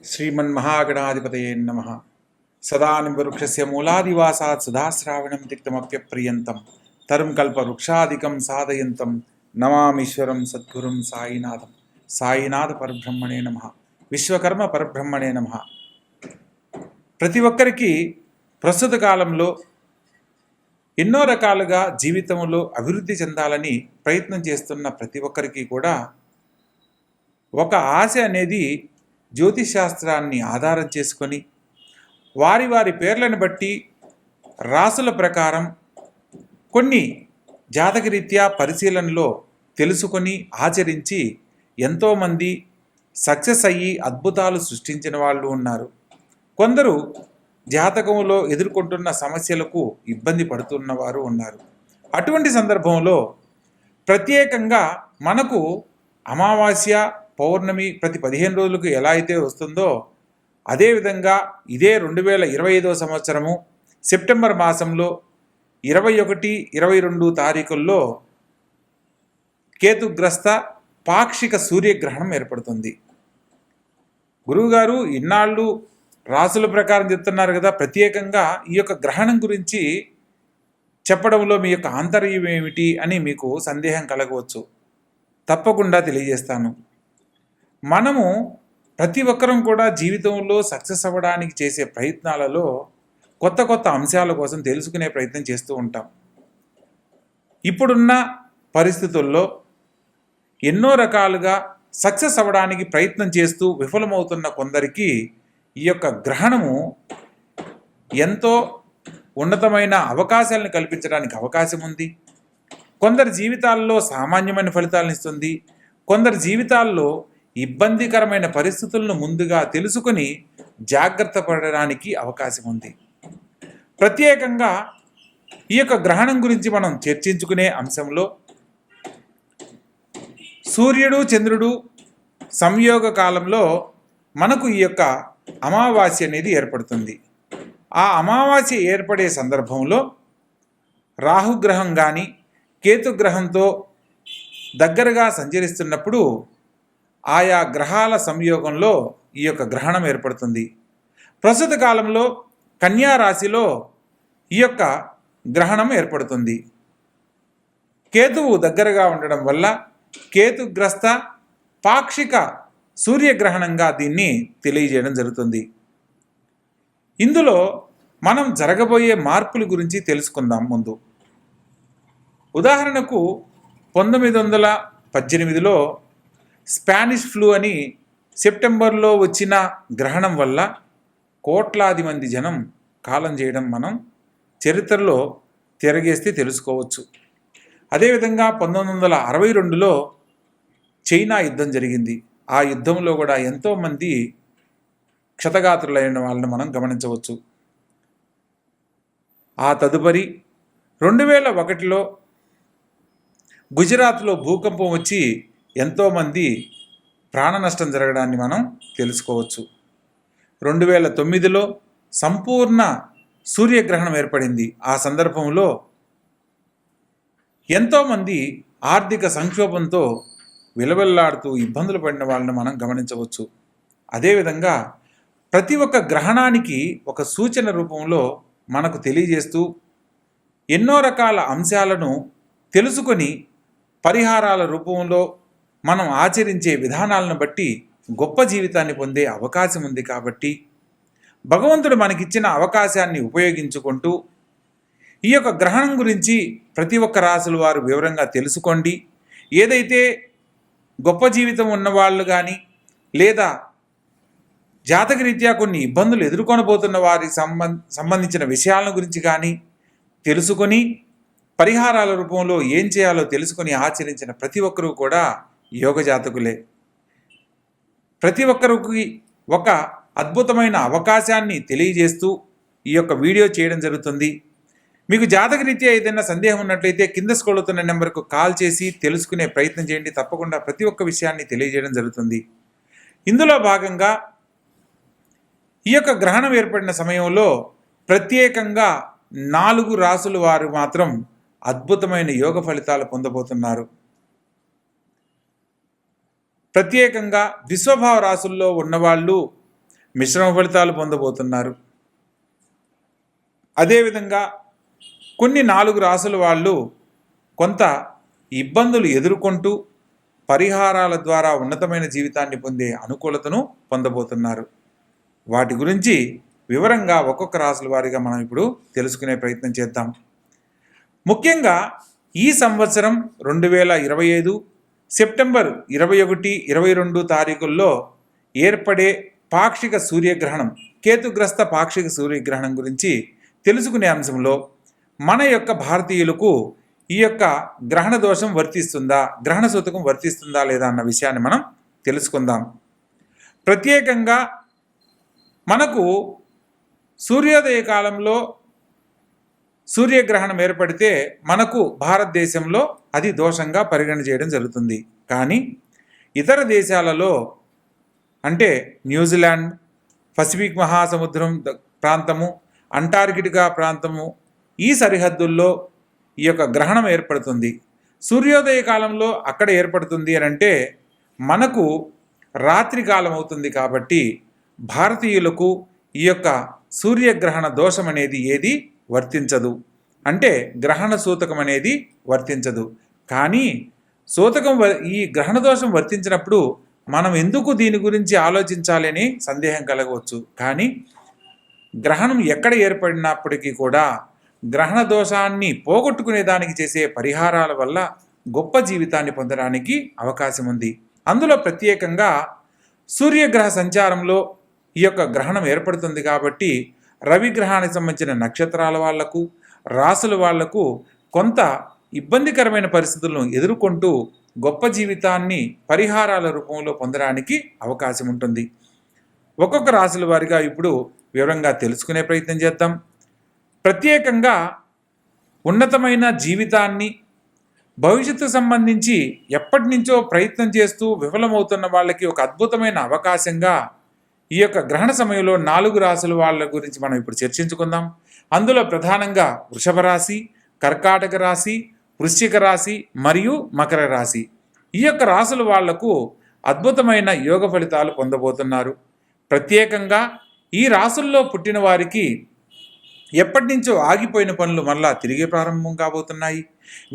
श्रीमन्महागणाधिपतये नमः। सदानिवृक्षस्य मूलादिवासात् सदाश्रावणं तिक्तमप्यप्रियन्तं तरुं कल्पवृक्षादिकं साधयन्तं नमामीश्वरं सद्गुरुं साईनाथं। సాయినాథ పరబ్రహ్మణే నమః. విశ్వకర్మ పరబ్రహ్మణే నమః. ప్రతి ఒక్కరికి ప్రస్తుత కాలంలో ఎన్నో రకాలుగా జీవితంలో అభివృద్ధి చెందాలని ప్రయత్నం చేస్తున్న ప్రతి ఒక్కరికి కూడా ఒక ఆశ అనేది జ్యోతిష్ శాస్త్రాన్ని ఆధారం చేసుకొని వారి వారి పేర్లను బట్టి రాసుల ప్రకారం కొన్ని జాతకరీత్యా పరిశీలనలో తెలుసుకొని ఆచరించి ఎంతోమంది సక్సెస్ అయ్యి అద్భుతాలు సృష్టించిన వాళ్ళు ఉన్నారు. కొందరు జాతకంలో ఎదుర్కొంటున్న సమస్యలకు ఇబ్బంది పడుతున్న వారు ఉన్నారు. అటువంటి సందర్భంలో ప్రత్యేకంగా మనకు అమావాస్య పౌర్ణమి ప్రతి 15 రోజులకు ఎలా అయితే వస్తుందో అదేవిధంగా ఇదే 2025వ సంవత్సరము సెప్టెంబర్ మాసంలో 21, 22 తారీఖుల్లో కేతుగ్రస్త పాక్షిక సూర్యగ్రహణం ఏర్పడుతుంది. గురువుగారు ఇన్నాళ్ళు రాసుల ప్రకారం చెప్తున్నారు కదా, ప్రత్యేకంగా ఈ యొక్క గ్రహణం గురించి చెప్పడంలో మీ యొక్క ఆంతర్యం ఏమిటి అని మీకు సందేహం కలగవచ్చు. తప్పకుండా తెలియజేస్తాను. మనము ప్రతి ఒక్కరం కూడా జీవితంలో సక్సెస్ అవ్వడానికి చేసే ప్రయత్నాలలో కొత్త కొత్త అంశాల కోసం తెలుసుకునే ప్రయత్నం చేస్తూ ఉంటాం. ఇప్పుడున్న పరిస్థితుల్లో ఎన్నో రకాలుగా సక్సెస్ అవ్వడానికి ప్రయత్నం చేస్తూ విఫలమవుతున్న కొందరికి ఈ యొక్క గ్రహణము ఎంతో ఉన్నతమైన అవకాశాలను కల్పించడానికి అవకాశం ఉంది. కొందరి జీవితాల్లో సామాన్యమైన ఫలితాలను ఇస్తుంది. కొందరి జీవితాల్లో ఇబ్బందికరమైన పరిస్థితులను ముందుగా తెలుసుకొని జాగ్రత్త పడడానికి అవకాశం ఉంది. ప్రత్యేకంగా ఈ యొక్క గ్రహణం గురించి మనం చర్చించుకునే అంశంలో సూర్యుడు చంద్రుడు సంయోగ కాలంలో మనకు ఈ యొక్క అమావాస్య అనేది ఏర్పడుతుంది. ఆ అమావాస్య ఏర్పడే సందర్భంలో రాహుగ్రహం కానీ కేతుగ్రహంతో దగ్గరగా సంచరిస్తున్నప్పుడు ఆయా గ్రహాల సంయోగంలో ఈ యొక్క గ్రహణం ఏర్పడుతుంది. ప్రస్తుత కాలంలో కన్యా రాశిలో ఈ యొక్క గ్రహణం ఏర్పడుతుంది. కేతువు దగ్గరగా ఉండడం వల్ల కేతుగ్రస్త పాక్షిక సూర్యగ్రహణంగా దీన్ని తెలియజేయడం జరుగుతుంది. ఇందులో మనం జరగబోయే మార్పుల గురించి తెలుసుకుందాం. ముందు ఉదాహరణకు 1918లో స్పానిష్ ఫ్లూ అని సెప్టెంబర్లో వచ్చిన గ్రహణం వల్ల కోట్లాది మంది జనం కాలం చేయడం మనం చరిత్రలో తిరగేస్తే తెలుసుకోవచ్చు. అదేవిధంగా 1962లో చైనా యుద్ధం జరిగింది. ఆ యుద్ధంలో కూడా ఎంతోమంది క్షతగాత్రులైన వాళ్ళని మనం గమనించవచ్చు. ఆ తదుపరి 2001లో గుజరాత్లో భూకంపం వచ్చి ఎంతోమంది ప్రాణ నష్టం జరగడాన్ని మనం తెలుసుకోవచ్చు. 2009లో సంపూర్ణ సూర్యగ్రహణం ఏర్పడింది. ఆ సందర్భంలో ఎంతోమంది ఆర్థిక సంక్షోభంతో విలవిల్లాడుతూ ఇబ్బందులు పడిన వాళ్ళని మనం గమనించవచ్చు. అదేవిధంగా ప్రతి ఒక్క గ్రహణానికి ఒక సూచన రూపంలో మనకు తెలియజేస్తూ ఎన్నో రకాల అంశాలను తెలుసుకొని పరిహారాల రూపంలో మనం ఆచరించే విధానాలను బట్టి గొప్ప జీవితాన్ని పొందే అవకాశం ఉంది. కాబట్టి భగవంతుడు మనకిచ్చిన అవకాశాన్ని ఉపయోగించుకుంటూ ఈ యొక్క గ్రహణం గురించి ప్రతి ఒక్క రాశుల వారు వివరంగా తెలుసుకోండి. ఏదైతే గొప్ప జీవితం ఉన్నవాళ్ళు కానీ లేదా జాతకరీత్యా కొన్ని ఇబ్బందులు ఎదుర్కొనబోతున్న వారికి సంబంధించిన విషయాల గురించి కానీ తెలుసుకొని పరిహారాల రూపంలో ఏం చేయాలో తెలుసుకొని ఆచరించిన ప్రతి ఒక్కరూ కూడా యోగ జాతకులే. ప్రతి ఒక్కరికి ఒక అద్భుతమైన అవకాశాన్ని తెలియజేస్తూ ఈ యొక్క వీడియో చేయడం జరుగుతుంది. మీకు జాతకరీత్యా ఏదైనా సందేహం ఉన్నట్లయితే కింద స్క్రోల్ అవుతున్న నెంబర్కు కాల్ చేసి తెలుసుకునే ప్రయత్నం చేయండి. తప్పకుండా ప్రతి ఒక్క విషయాన్ని తెలియజేయడం జరుగుతుంది. ఇందులో భాగంగా ఈ యొక్క గ్రహణం ఏర్పడిన సమయంలో ప్రత్యేకంగా 4 రాసుల వారు మాత్రం అద్భుతమైన యోగ ఫలితాలు పొందబోతున్నారు. ప్రత్యేకంగా విశ్వభావ రాశుల్లో ఉన్నవాళ్ళు మిశ్రమ ఫలితాలు పొందబోతున్నారు. అదేవిధంగా కొన్ని 4 రాసుల వాళ్ళు కొంత ఇబ్బందులు ఎదుర్కొంటూ పరిహారాల ద్వారా ఉన్నతమైన జీవితాన్ని పొందే అనుకూలతను పొందబోతున్నారు. వాటి గురించి వివరంగా ఒక్కొక్క రాసుల వారీగా మనం ఇప్పుడు తెలుసుకునే ప్రయత్నం చేద్దాం. ముఖ్యంగా ఈ సంవత్సరం 2025 సెప్టెంబర్ 21, 22 తారీఖుల్లో ఏర్పడే పాక్షిక సూర్యగ్రహణం, కేతుగ్రస్త పాక్షిక సూర్యగ్రహణం గురించి తెలుసుకునే అంశంలో మన యొక్క భారతీయులకు ఈ యొక్క గ్రహణ దోషం వర్తిస్తుందా, గ్రహణ సూతకం వర్తిస్తుందా లేదా అన్న విషయాన్ని మనం తెలుసుకుందాం. ప్రత్యేకంగా మనకు సూర్యోదయ కాలంలో సూర్యగ్రహణం ఏర్పడితే మనకు భారతదేశంలో అది దోషంగా పరిగణ చేయడం జరుగుతుంది. కానీ ఇతర దేశాలలో అంటే న్యూజిలాండ్, పసిఫిక్ మహాసముద్రం ప్రాంతము, అంటార్కిటికా ప్రాంతము, ఈ సరిహద్దుల్లో ఈ యొక్క గ్రహణం ఏర్పడుతుంది. సూర్యోదయ కాలంలో అక్కడ ఏర్పడుతుంది అని అంటే మనకు రాత్రి కాలం అవుతుంది. కాబట్టి భారతీయులకు ఈ యొక్క సూర్యగ్రహణ దోషం అనేది ఏది వర్తించదు, అంటే గ్రహణ సూతకం అనేది వర్తించదు. కానీ ఈ గ్రహణ దోషం వర్తించినప్పుడు మనం ఎందుకు దీని గురించి ఆలోచించాలి అని సందేహం కలగవచ్చు. కానీ గ్రహణం ఎక్కడ ఏర్పడినప్పటికీ కూడా గ్రహణ దోషాన్ని పోగొట్టుకునే దానికి చేసే పరిహారాల వల్ల గొప్ప జీవితాన్ని పొందడానికి అవకాశం ఉంది. అందులో ప్రత్యేకంగా సూర్యగ్రహ సంచారంలో ఈ యొక్క గ్రహణం ఏర్పడుతుంది. కాబట్టి రవి గ్రహానికి సంబంధించిన నక్షత్రాల వాళ్లకు, రాసుల వాళ్లకు కొంత ఇబ్బందికరమైన పరిస్థితులను ఎదుర్కొంటూ గొప్ప జీవితాన్ని పరిహారాల రూపంలో పొందడానికి అవకాశం ఉంటుంది. ఒక్కొక్క రాసుల వారిగా ఇప్పుడు వివరంగా తెలుసుకునే ప్రయత్నం చేద్దాం. ప్రత్యేకంగా ఉన్నతమైన జీవితాన్ని, భవిష్యత్తు సంబంధించి ఎప్పటి నుంచో ప్రయత్నం చేస్తూ విఫలమవుతున్న వాళ్ళకి ఒక అద్భుతమైన అవకాశంగా ఈ యొక్క గ్రహణ సమయంలో 4 రాసుల వాళ్ళ గురించి మనం ఇప్పుడు చర్చించుకుందాం. అందులో ప్రధానంగా వృషభ రాశి, కర్కాటక రాశి, వృశ్చిక రాశి మరియు మకర రాశి. ఈ యొక్క రాసుల వాళ్లకు అద్భుతమైన యోగ ఫలితాలు పొందబోతున్నారు. ప్రత్యేకంగా ఈ రాసుల్లో పుట్టిన వారికి ఎప్పటి నుంచో ఆగిపోయిన పనులు మళ్ళా తిరిగి ప్రారంభం కాబోతున్నాయి.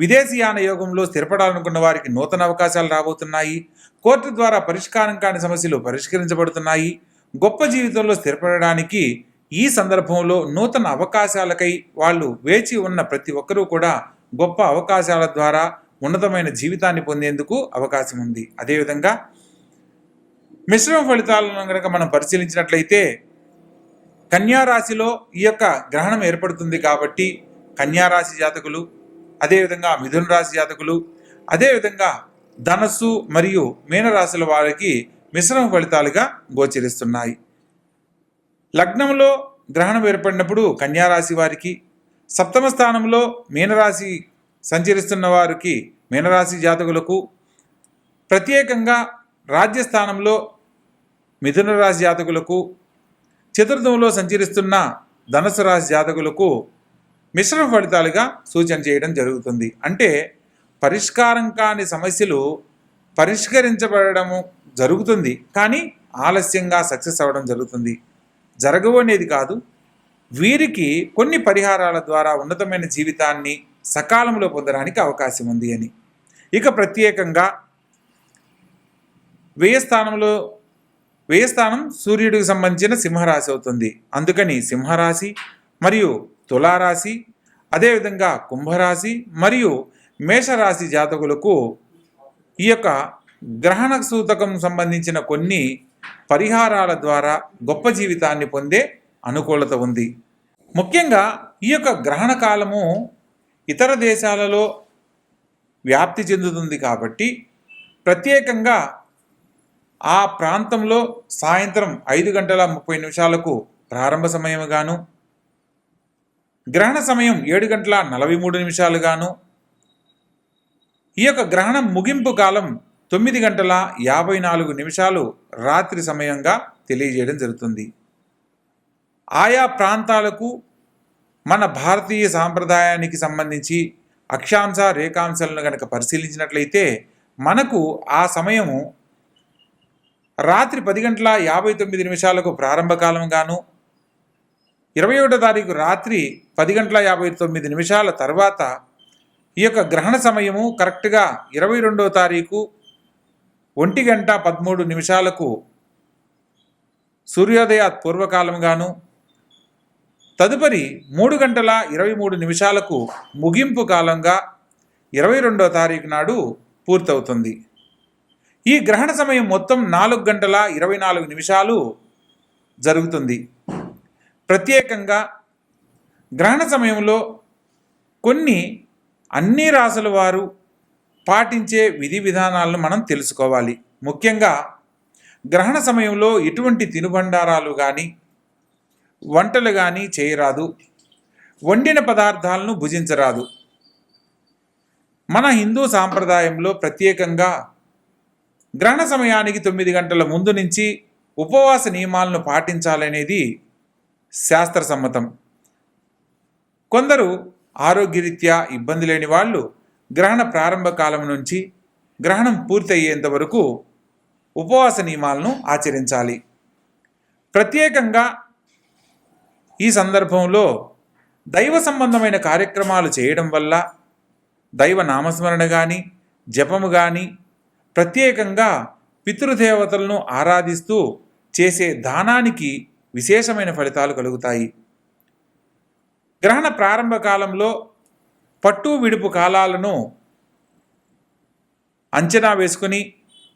విదేశీయాన యోగంలో స్థిరపడాలనుకున్న వారికి నూతన అవకాశాలు రాబోతున్నాయి. కోర్టు ద్వారా పరిష్కారం కాని సమస్యలు పరిష్కరించబడుతున్నాయి. గొప్ప జీవితంలో స్థిరపడడానికి ఈ సందర్భంలో నూతన అవకాశాలకై వాళ్ళు వేచి ఉన్న ప్రతి ఒక్కరూ కూడా గొప్ప అవకాశాల ద్వారా ఉన్నతమైన జీవితాన్ని పొందేందుకు అవకాశం ఉంది. అదేవిధంగా మిశ్రమ ఫలితాలను కనుక మనం పరిశీలించినట్లయితే కన్యారాశిలో ఈ యొక్క గ్రహణం ఏర్పడుతుంది. కాబట్టి కన్యారాశి జాతకులు, అదేవిధంగా మిథున రాశి జాతకులు, అదేవిధంగా ధనస్సు మరియు మీనరాశుల వారికి మిశ్రమ ఫలితాలుగా గోచరిస్తున్నాయి. లగ్నంలో గ్రహణం ఏర్పడినప్పుడు కన్యారాశి వారికి, సప్తమ స్థానంలో మీనరాశి సంచరిస్తున్న వారికి, మీనరాశి జాతకులకు, ప్రత్యేకంగా రాజ్యస్థానంలో మిథున రాశి జాతకులకు, చతుర్థంలో సంచరిస్తున్న ధనుసు రాశి జాతకులకు మిశ్రమ ఫలితాలుగా సూచన చేయడం జరుగుతుంది. అంటే పరిష్కారం కాని సమస్యలు పరిష్కరించబడము జరుగుతుంది, కానీ ఆలస్యంగా సక్సెస్ అవ్వడం జరుగుతుంది. జరగవు అనేది కాదు, వీరికి కొన్ని పరిహారాల ద్వారా ఉన్నతమైన జీవితాన్ని సకాలంలో పొందడానికి అవకాశం ఉంది అని. ఇక ప్రత్యేకంగా వ్యయ స్థానం సూర్యుడికి సంబంధించిన సింహరాశి అవుతుంది. అందుకని సింహరాశి మరియు తులారాశి, అదేవిధంగా కుంభరాశి మరియు మేషరాశి జాతకులకు ఈ యొక్క గ్రహణ సూతకం సంబంధించిన కొన్ని పరిహారాల ద్వారా గొప్ప జీవితాన్ని పొందే అనుకూలత ఉంది. ముఖ్యంగా ఈ యొక్క గ్రహణ కాలము ఇతర దేశాలలో వ్యాప్తి చెందుతుంది. కాబట్టి ప్రత్యేకంగా ఆ ప్రాంతంలో సాయంత్రం 5:30 ప్రారంభ సమయముగాను, గ్రహణ సమయం 7:43 ఈ యొక్క గ్రహణం ముగింపు కాలం 9:54 రాత్రి సమయంగా తెలియజేయడం జరుగుతుంది. ఆయా ప్రాంతాలకు మన భారతీయ సాంప్రదాయానికి సంబంధించి అక్షాంశ రేఖాంశాలను కనుక పరిశీలించినట్లయితే మనకు ఆ సమయము రాత్రి 10:59 ప్రారంభకాలం గాను, 21వ తారీఖు రాత్రి 10:59 తర్వాత ఈ యొక్క గ్రహణ సమయము కరెక్ట్గా 22వ తారీఖు 1:13 సూర్యోదయ పూర్వకాలం గాను, తదుపరి 3:23 ముగింపు కాలంగా 22వ తారీఖు నాడు పూర్తవుతుంది. ఈ గ్రహణ సమయం మొత్తం 4:24 జరుగుతుంది. ప్రత్యేకంగా గ్రహణ సమయంలో కొన్ని అన్ని రాసుల వారు పాటించే విధి విధానాలను మనం తెలుసుకోవాలి. ముఖ్యంగా గ్రహణ సమయంలో ఎటువంటి తినుబండారాలు కానీ వంటలు కానీ చేయరాదు, వండిన పదార్థాలను భుజించరాదు. మన హిందూ సాంప్రదాయంలో ప్రత్యేకంగా గ్రహణ సమయానికి 9 గంటల ముందు నుంచి ఉపవాస నియమాలను పాటించాలనేది శాస్త్రసమ్మతం. కొందరు ఆరోగ్యరీత్యా ఇబ్బంది లేని వాళ్ళు గ్రహణ ప్రారంభ కాలం నుంచి గ్రహణం పూర్తయ్యేంత వరకు ఉపవాస నియమాలను ఆచరించాలి. ప్రత్యేకంగా ఈ సందర్భంలో దైవ సంబంధమైన కార్యక్రమాలు చేయడం వల్ల దైవ నామస్మరణ కానీ జపము కానీ, ప్రత్యేకంగా పితృదేవతలను ఆరాధిస్తూ చేసే దానానికి విశేషమైన ఫలితాలు కలుగుతాయి. గ్రహణ ప్రారంభ కాలంలో పట్టు విడుపు కాలాలను అంచనా వేసుకుని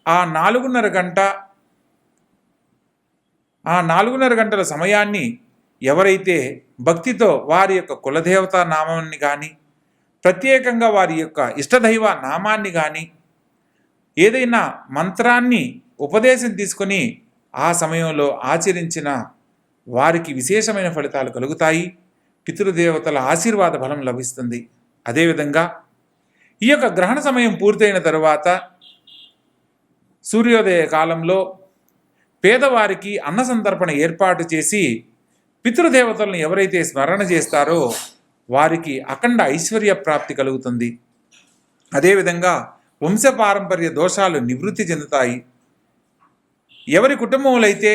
ఆ 4:30 గంటల సమయాన్ని ఎవరైతే భక్తితో వారి యొక్క కులదేవత నామాన్ని కానీ, ప్రత్యేకంగా వారి యొక్క ఇష్టదైవ నామాన్ని కానీ, ఏదైనా మంత్రాన్ని ఉపదేశం తీసుకొని ఆ సమయంలో ఆచరించిన వారికి విశేషమైన ఫలితాలు కలుగుతాయి. పితృదేవతల ఆశీర్వాద బలం లభిస్తుంది. అదేవిధంగా ఈ యొక్క గ్రహణ సమయం పూర్తయిన తరువాత సూర్యోదయ కాలంలో పేదవారికి అన్న సంతర్పణ ఏర్పాటు చేసి పితృదేవతలను ఎవరైతే స్మరణ చేస్తారో వారికి అఖండ ఐశ్వర్య ప్రాప్తి కలుగుతుంది. అదేవిధంగా వంశపారంపర్య దోషాలు నివృత్తి చెందుతాయి. ఎవరి కుటుంబంలో అయితే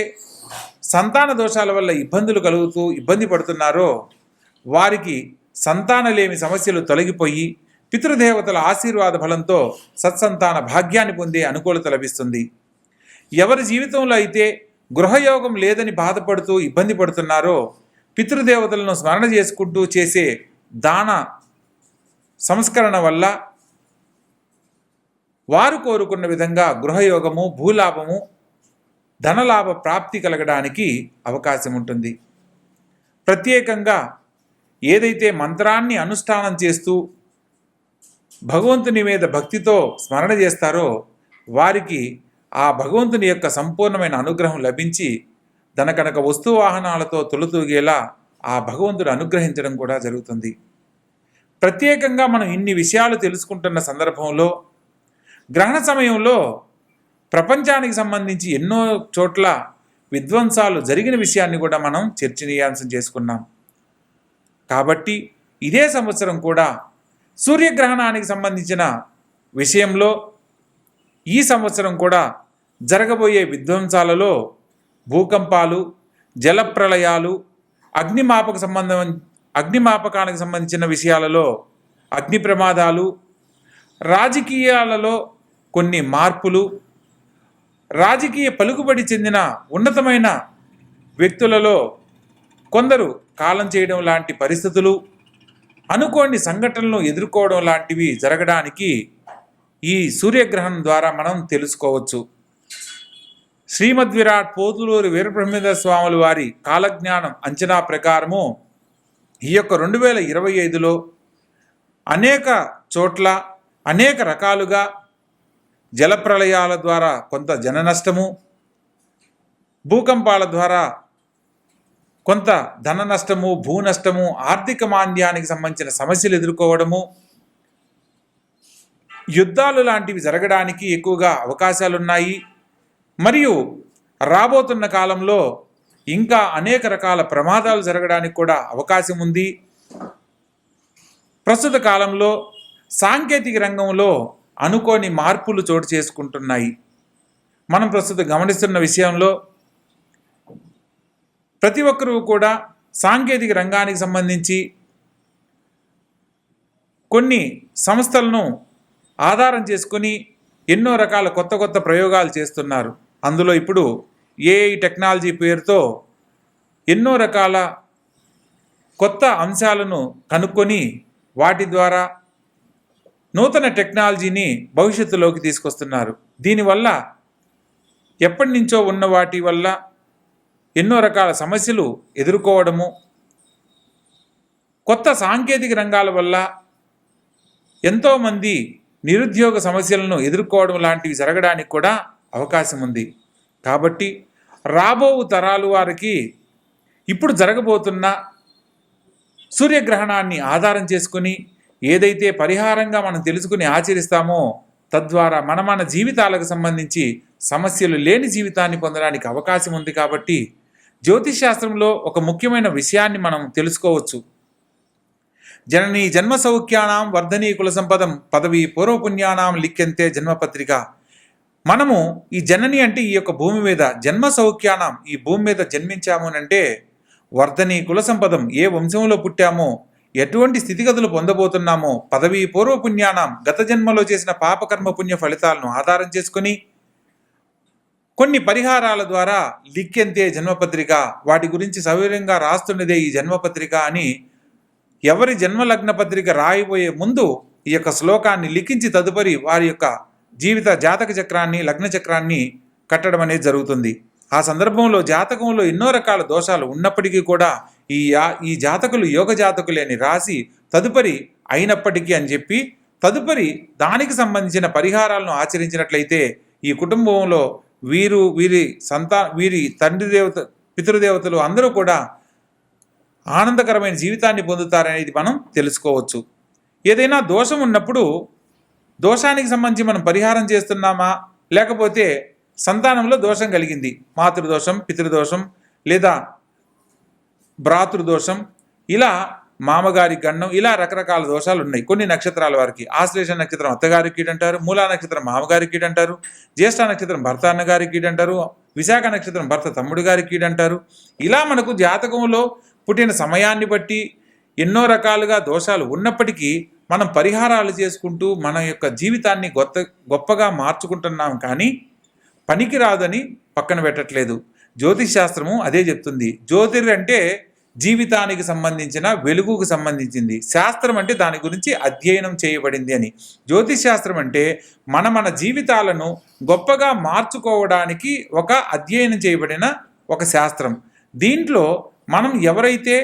సంతాన దోషాల వల్ల ఇబ్బందులు కలుగుతూ ఇబ్బంది పడుతున్నారో వారికి సంతానలేమి సమస్యలు తొలగిపోయి పితృదేవతల ఆశీర్వాద బలంతో సత్సంతాన భాగ్యాన్ని పొందే అనుకూలత లభిస్తుంది. ఎవరి జీవితంలో అయితే గృహయోగం లేదని బాధపడుతూ ఇబ్బంది పడుతున్నారో పితృదేవతలను స్మరణ చేసుకుంటూ చేసే దాన సంస్కరణ వల్ల వారు కోరుకున్న విధంగా గృహయోగము, భూలాభము, ధనలాభ ప్రాప్తి కలగడానికి అవకాశం ఉంటుంది. ప్రత్యేకంగా ఏదైతే మంత్రాన్ని అనుష్ఠానం చేస్తూ భగవంతుని మీద భక్తితో స్మరణ చేస్తారో వారికి ఆ భగవంతుని యొక్క సంపూర్ణమైన అనుగ్రహం లభించి ధనకనక వస్తువాహనాలతో తొలుతూగేలా ఆ భగవంతుడు అనుగ్రహించడం కూడా జరుగుతుంది. ప్రత్యేకంగా మనం ఇన్ని విషయాలు తెలుసుకుంటున్న సందర్భంలో గ్రహణ సమయంలో ప్రపంచానికి సంబంధించి ఎన్నో చోట్ల విధ్వంసాలు జరిగిన విషయాన్ని కూడా మనం చర్చనీయాంశం చేసుకున్నాం. కాబట్టి ఇదే సంవత్సరం కూడా సూర్యగ్రహణానికి సంబంధించిన విషయంలో ఈ సంవత్సరం కూడా జరగబోయే విధ్వంసాలలో భూకంపాలు, జలప్రళయాలు, అగ్నిమాపకానికి సంబంధించిన విషయాలలో అగ్ని ప్రమాదాలు, రాజకీయాలలో కొన్ని మార్పులు, రాజకీయ పలుకుబడి చెందిన ఉన్నతమైన వ్యక్తులలో కొందరు కాలం చేయడం లాంటి పరిస్థితులు, అనుకోని సంఘటనలను ఎదుర్కోవడం లాంటివి జరగడానికి ఈ సూర్యగ్రహణం ద్వారా మనం తెలుసుకోవచ్చు. శ్రీమద్విరాట్ పోతులూరి వీరబ్రహ్మేంద్ర స్వాముల వారి కాలజ్ఞానం అంచనా ప్రకారము ఈ యొక్క 2025లో అనేక చోట్ల అనేక రకాలుగా జలప్రళయాల ద్వారా కొంత జన నష్టము, భూకంపాల ద్వారా కొంత ధన నష్టము, భూ నష్టము, ఆర్థిక మాంద్యానికి సంబంధించిన సమస్యలు ఎదుర్కోవడము, యుద్ధాలు లాంటివి జరగడానికి ఎక్కువగా అవకాశాలున్నాయి. మరియు రాబోతున్న కాలంలో ఇంకా అనేక రకాల ప్రమాదాలు జరగడానికి కూడా అవకాశం ఉంది. ప్రస్తుత కాలంలో సాంకేతిక రంగంలో అనుకోని మార్పులు చోటు చేసుకుంటున్నాయి. మనం ప్రస్తుతం గమనిస్తున్న విషయంలో ప్రతి ఒక్కరూ కూడా సాంకేతిక రంగానికి సంబంధించి కొన్ని సంస్థలను ఆధారం చేసుకొని ఎన్నో రకాల కొత్త కొత్త ప్రయోగాలు చేస్తున్నారు. అందులో ఇప్పుడు ఏఐ టెక్నాలజీ పేరుతో ఎన్నో రకాల కొత్త అంశాలను కనుక్కొని వాటి ద్వారా నూతన టెక్నాలజీని భవిష్యత్తులోకి తీసుకొస్తున్నారు. దీనివల్ల ఎప్పటి నుంచో ఉన్న వాటి వల్ల ఎన్నో రకాల సమస్యలు ఎదుర్కోవడము, కొత్త సాంకేతిక రంగాల వల్ల ఎంతోమంది నిరుద్యోగ సమస్యలను ఎదుర్కోవడం లాంటివి జరగడానికి కూడా అవకాశం ఉంది. కాబట్టి రాబో తరాలు వారికి ఇప్పుడు జరగబోతున్న సూర్యగ్రహణాన్ని ఆధారం చేసుకుని ఏదైతే పరిహారంగా మనం తెలుసుకుని ఆచరిస్తామో తద్వారా మన జీవితాలకు సంబంధించి సమస్యలు లేని జీవితాన్ని పొందడానికి అవకాశం ఉంది. కాబట్టి జ్యోతిష్ శాస్త్రంలో ఒక ముఖ్యమైన విషయాన్ని మనం తెలుసుకోవచ్చు. జననీ జన్మ సౌఖ్యానాం వర్ధనీ కుల సంపదం పదవి పూర్వపుణ్యానాం లిఖ్యంతే జన్మపత్రిక. మనము ఈ జనని అంటే ఈ యొక్క భూమి మీద, జన్మ సౌఖ్యానాం ఈ భూమి మీద జన్మించాము అంటే వర్ధనీ కుల సంపదం ఏ వంశంలో పుట్టామో, ఎటువంటి స్థితిగతులు పొందబోతున్నామో, పదవి పూర్వపుణ్యానాం గత జన్మలో చేసిన పాపకర్మ పుణ్య ఫలితాలను ఆధారం చేసుకుని కొన్ని పరిహారాల ద్వారా లిఖ్యంతే జన్మపత్రిక, వాటి గురించి సవివరంగా రాస్తున్నదే ఈ జన్మపత్రిక అని ఎవరి జన్మలగ్న పత్రిక రాయిపోయే ముందు ఈ యొక్క శ్లోకాన్ని లిఖించి తదుపరి వారి యొక్క జీవిత జాతక చక్రాన్ని, లగ్న చక్రాన్ని కట్టడం అనేది జరుగుతుంది. ఆ సందర్భంలో జాతకంలో ఎన్నో రకాల దోషాలు ఉన్నప్పటికీ కూడా ఈ జాతకులు యోగ జాతకులే అని రాసి తదుపరి అయినప్పటికీ అని చెప్పి తదుపరి దానికి సంబంధించిన పరిహారాలను ఆచరించినట్లయితే ఈ కుటుంబంలో వీరి తండ్రి దేవత, పితృదేవతలు అందరూ కూడా ఆనందకరమైన జీవితాన్ని పొందుతారనేది మనం తెలుసుకోవచ్చు. ఏదైనా దోషం ఉన్నప్పుడు దోషానికి సంబంధించి మనం పరిహారం చేస్తున్నామా, లేకపోతే సంతానంలో దోషం కలిగింది, మాతృదోషం, పితృదోషం లేదా భ్రాతృదోషం, ఇలా మామగారి గండం, ఇలా రకరకాల దోషాలు ఉన్నాయి కొన్ని నక్షత్రాల వారికి. ఆశ్లేష నక్షత్రం అత్తగారి కీడు అంటారు, మూలా నక్షత్రం మామగారి కీడు అంటారు, జ్యేష్ఠ నక్షత్రం భర్త అన్నగారి కీడు అంటారు, విశాఖ నక్షత్రం భర్త తమ్ముడు గారి కీడు అంటారు. ఇలా మనకు జాతకంలో పుట్టిన సమయాన్ని బట్టి ఎన్నో రకాలుగా దోషాలు ఉన్నప్పటికీ మనం పరిహారాలు చేసుకుంటూ మన యొక్క జీవితాన్ని గొప్పగా మార్చుకుంటున్నాం. కానీ పనికి రాదని పక్కన పెట్టట్లేదు. జ్యోతిష్ శాస్త్రము అదే చెప్తుంది. జ్యోతిర్ అంటే జీవితానికి సంబంధించిన వెలుగుకు సంబంధించింది, శాస్త్రం అంటే దాని గురించి అధ్యయనం చేయబడింది అని. జ్యోతిష్ శాస్త్రం అంటే మన జీవితాలను గొప్పగా మార్చుకోవడానికి ఒక అధ్యయనం చేయబడిన ఒక శాస్త్రం. దీంట్లో మనం ఎవరైతే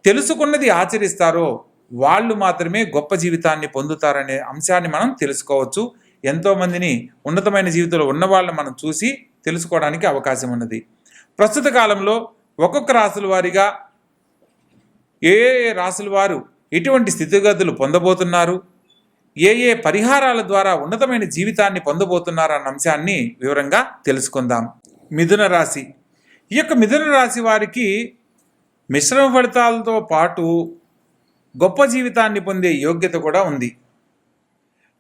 తెలుసుకున్నది ఆచరిస్తారో వాళ్ళు మాత్రమే గొప్ప జీవితాన్ని పొందుతారనే అంశాన్ని మనం తెలుసుకోవచ్చు. ఎంతోమందిని ఉన్నతమైన జీవితంలో ఉన్న వాళ్ళని మనం చూసి తెలుసుకోవడానికి అవకాశం ఉన్నది. ప్రస్తుత కాలంలో ఒక్కొక్క రాశుల వారిగా ఏ రాశుల వారు ఎటువంటి స్థితిగతులు పొందబోతున్నారు, ఏ పరిహారాల ద్వారా ఉన్నతమైన జీవితాన్ని పొందబోతున్నారు అన్న అంశాన్ని వివరంగా తెలుసుకుందాం. మిథున రాశి. ఈ యొక్క మిథున రాశి వారికి మిశ్రమ ఫలితాలతో పాటు గొప్ప జీవితాన్ని పొందే యోగ్యత కూడా ఉంది.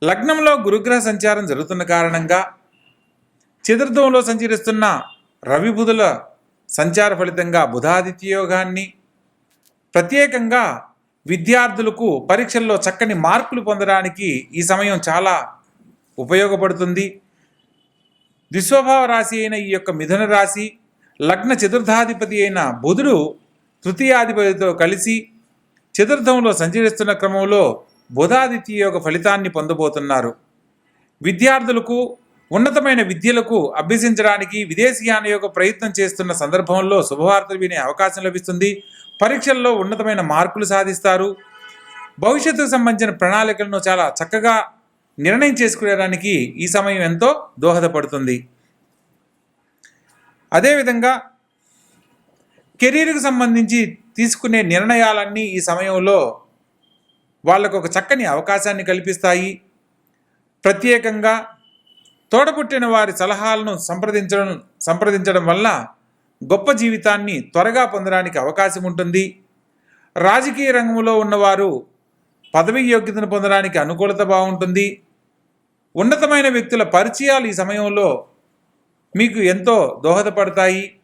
లగ్నంలో గురుగ్రహ సంచారం జరుగుతున్న కారణంగా చతుర్థంలో సంచరిస్తున్న రవి బుధుల సంచార ఫలితంగా బుధాదిత్య యోగాన్ని, ప్రత్యేకంగా విద్యార్థులకు పరీక్షల్లో చక్కని మార్కులు పొందడానికి ఈ సమయం చాలా ఉపయోగపడుతుంది. ద్విస్వభావ రాశి అయిన ఈ యొక్క మిథున రాశి లగ్న చతుర్థాధిపతి అయిన బుధుడు తృతీయాధిపతితో కలిసి చతుర్థంలో సంచరిస్తున్న క్రమంలో బుధాదిత్య యోగ ఫలితాన్ని పొందబోతున్నారు. విద్యార్థులకు ఉన్నతమైన విద్యలకు అభ్యసించడానికి విదేశీయాన యొక్క ప్రయత్నం చేస్తున్న సందర్భంలో శుభవార్తలు వినే అవకాశం లభిస్తుంది. పరీక్షల్లో ఉన్నతమైన మార్కులు సాధిస్తారు. భవిష్యత్తుకు సంబంధించిన ప్రణాళికలను చాలా చక్కగా నిర్ణయం చేసుకునేదానికి ఈ సమయం ఎంతో దోహదపడుతుంది. అదేవిధంగా కెరీర్కి సంబంధించి తీసుకునే నిర్ణయాలన్నీ ఈ సమయంలో వాళ్ళకు ఒక చక్కని అవకాశాన్ని కల్పిస్తాయి. ప్రత్యేకంగా తోడపుట్టిన వారి సలహాలను సంప్రదించడం వల్ల గొప్ప జీవితాన్ని త్వరగా పొందడానికి అవకాశం ఉంటుంది. రాజకీయ రంగంలో ఉన్నవారు పదవి యోగ్యతను పొందడానికి అనుకూలత బాగుంటుంది. ఉన్నతమైన వ్యక్తుల పరిచయాలు ఈ సమయంలో మీకు ఎంతో దోహదపడతాయి.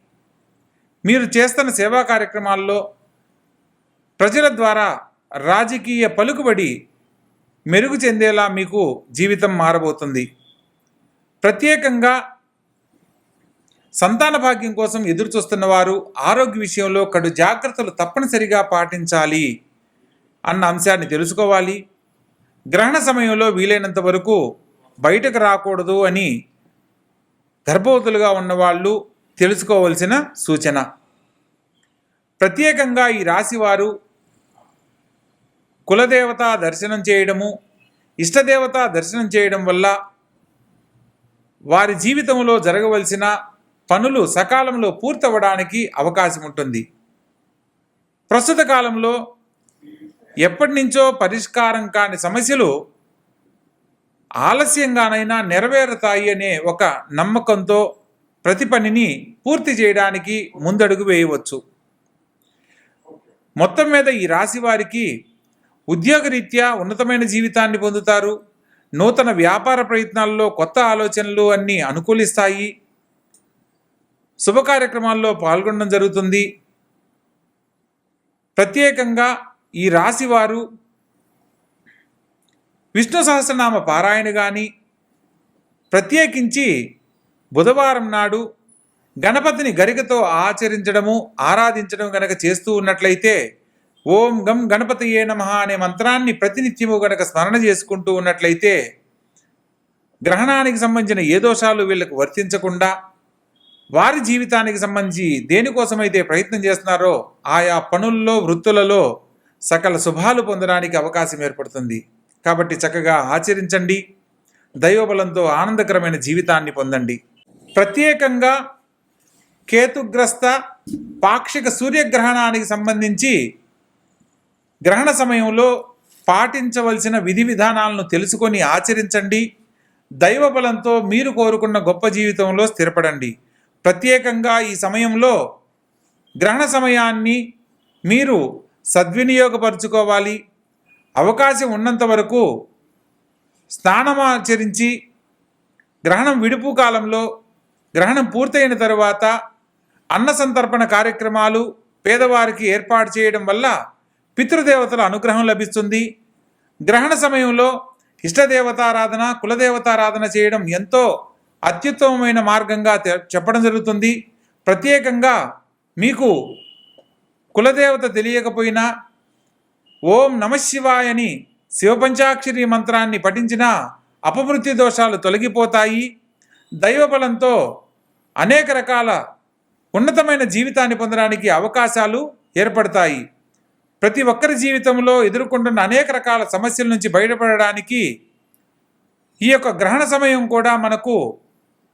మీరు చేస్తున్న సేవా కార్యక్రమాల్లో ప్రజల ద్వారా రాజకీయ పలుకుబడి మెరుగు చెందేలా మీకు జీవితం మారబోతుంది. ప్రత్యేకంగా సంతాన భాగ్యం కోసం ఎదురు చూస్తున్న వారు ఆరోగ్య విషయంలో కడు జాగ్రత్తలు తప్పనిసరిగా పాటించాలి అన్న అంశాన్ని తెలుసుకోవాలి. గ్రహణ సమయంలో వీలైనంత వరకు బయటకు రాకూడదు అని గర్భవతులుగా ఉన్నవాళ్ళు తెలుసుకోవలసిన సూచన. ప్రత్యేకంగా ఈ రాశివారు కులదేవత దర్శనం చేయడము, ఇష్టదేవత దర్శనం చేయడం వల్ల వారి జీవితంలో జరగవలసిన పనులు సకాలంలో పూర్తవడానికి అవకాశం ఉంటుంది. ప్రస్తుత కాలంలో ఎప్పటి నుంచో పరిష్కారం కాని సమస్యలు ఆలస్యంగానైనా నెరవేరుతాయి అనే ఒక నమ్మకంతో ప్రతి పనిని పూర్తి చేయడానికి ముందడుగు వేయవచ్చు. మొత్తం మీద ఈ రాశి వారికి ఉద్యోగరీత్యా ఉన్నతమైన జీవితాన్ని పొందుతారు. నూతన వ్యాపార ప్రయత్నాల్లో కొత్త ఆలోచనలు అన్నీ అనుకూలిస్తాయి. శుభ కార్యక్రమాల్లో పాల్గొనడం జరుగుతుంది. ప్రత్యేకంగా ఈ రాశివారు విష్ణు సహస్రనామ పారాయణ కానీ, ప్రత్యేకించి బుధవారం నాడు గణపతిని గరికతో ఆచరించడము, ఆరాధించడం గనక చేస్తూ ఉన్నట్లయితే ఓం గం గణపతయే నమః అనే మంత్రాన్ని ప్రతినిత్యము గనక స్మరణ చేసుకుంటూ ఉన్నట్లయితే గ్రహణానికి సంబంధించిన ఏ దోషాలు వీళ్ళకు వర్తించకుండా వారి జీవితానికి సంబంధించి దేనికోసమైతే ప్రయత్నం చేస్తున్నారో ఆయా పనుల్లో, వృత్తులలో సకల శుభాలు పొందడానికి అవకాశం ఏర్పడుతుంది. కాబట్టి చక్కగా ఆచరించండి. దైవబలంతో ఆనందకరమైన జీవితాన్ని పొందండి. ప్రత్యేకంగా కేతుగ్రస్త పాక్షిక సూర్యగ్రహణానికి సంబంధించి గ్రహణ సమయంలో పాటించవలసిన విధి విధానాలను తెలుసుకొని ఆచరించండి. దైవబలంతో మీరు కోరుకున్న గొప్ప జీవితంలో స్థిరపడండి. ప్రత్యేకంగా ఈ సమయంలో గ్రహణ సమయాన్ని మీరు సద్వినియోగపరుచుకోవాలి. అవకాశం ఉన్నంత వరకు స్నానమాచరించి గ్రహణం విడుపు కాలంలో, గ్రహణం పూర్తయిన తరువాత అన్న సంతర్పణ కార్యక్రమాలు పేదవారికి ఏర్పాటు చేయడం వల్ల పితృదేవతల అనుగ్రహం లభిస్తుంది. గ్రహణ సమయంలో ఇష్టదేవతారాధన, కులదేవతారాధన చేయడం ఎంతో అత్యుత్తమమైన మార్గంగా చెప్పడం జరుగుతుంది. ప్రత్యేకంగా మీకు కులదేవత తెలియకపోయినా ఓం నమఃశివాయ అని శివపంచాక్షరి మంత్రాన్ని పఠించినా అపమృత్యు దోషాలు తొలగిపోతాయి. దైవబలంతో అనేక రకాల ఉన్నతమైన జీవితాన్ని పొందడానికి అవకాశాలు ఏర్పడతాయి. ప్రతి ఒక్కరి జీవితంలో ఎదుర్కొంటున్న అనేక రకాల సమస్యల నుంచి బయటపడడానికి ఈ యొక్క గ్రహణ సమయం కూడా మనకు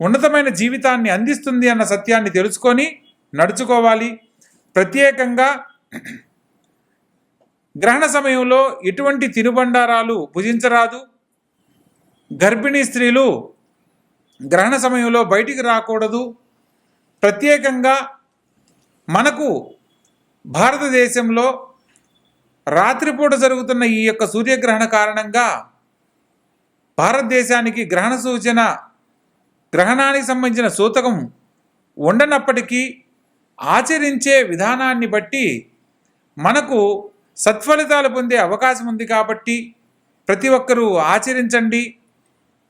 ఉన్నతమైన జీవితాన్ని అందిస్తుంది అన్న సత్యాన్ని తెలుసుకొని నడుచుకోవాలి. ప్రత్యేకంగా గ్రహణ సమయంలో ఎటువంటి తినుబండారాలు భుజించరాదు. గర్భిణీ స్త్రీలు గ్రహణ సమయంలో బయటికి రాకూడదు. ప్రత్యేకంగా మనకు భారతదేశంలో రాత్రిపూట జరుగుతున్న ఈ యొక్క సూర్యగ్రహణ కారణంగా భారతదేశానికి గ్రహణ సూచన, గ్రహణానికి సంబంధించిన సూతకం ఉండనప్పటికీ ఆచరించే విధానాన్ని బట్టి మనకు సత్ఫలితాలు పొందే అవకాశం ఉంది. కాబట్టి ప్రతి ఒక్కరూ ఆచరించండి.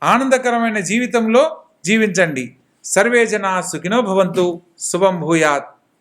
ఆనందకరమైన జీవితంలో జీవించండి. సర్వే జనా సుఖినో భవంతు. శుభం భూయాత్.